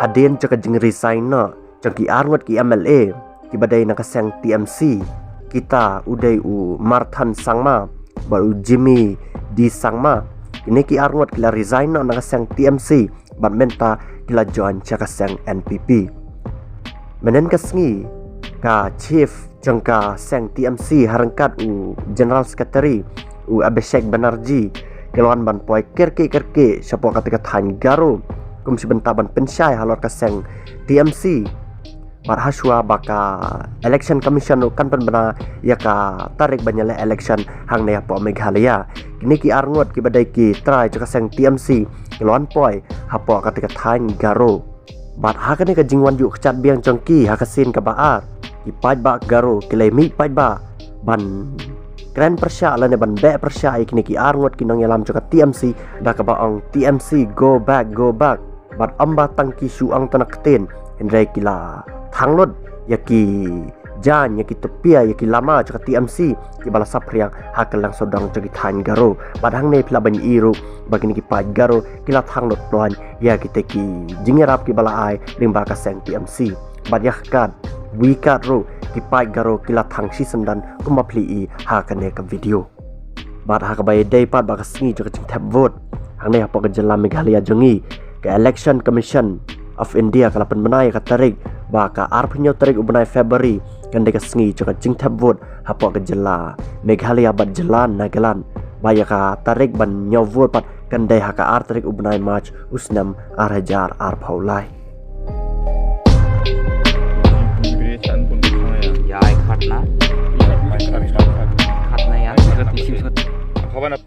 hadin jaka jeng resign na jangki arngot ki MLA ki badai nak sang TMC kita udai Marthan Sangma baru Jimmy di Sangma ini ki arngot kila resign na nak sang TMC ban menta kila join jaka sang NPP menen kasngi ka chief jangka sang TMC harangkat General Secretary Abhishek Banerjee keluan ban poi kerke siapa ketika than garo kum sebentar ban pensai halor ka sang TMC bar haswa baka election commission kan benar ya ka tarik banyale election hang ne po Meghalaya kini ki arngot ki badai ki try jaka sang TMC keluan poi hapo ketika than garo bar hakane ka jingwan yu khat biang jongki hakasin ka baar ki paj ba garo kilai mi paj ba ban Grand Persya ala ne ban be Persya ikni ki arngot kinong yalam jaka TMC da ka baong TMC go back bat amba tangki suang tanakten hendrai kila thanglot yaki jan yaki tepia yaki lama jaka TMC ki bala sapriang hakelang sodang jagi than garo bat hang ne pila ban iru bagini ki paj garo kila thanglot loan ya kita ki jingerap ki bala ai limba ka sang TMC bat yakkat wikat ro ki paj garo kila thang season dan kumapli hakane ka video bat hakabai dai pat ba ka singi jaka jing tap vote hang ne apa ka jela Meghalaya jongi ke election commission of India kalapan menai ka tarik ba ka arpnyo tarik ubnai February kan deka sngi jaka jing tap vote hapo ka jela Meghalaya bat jelan Nagaland ba ya ka tarik ban nyo vote pat kan dai haka ar tarik ubnai March usnam arhajar ar paulai ya ai khat na ya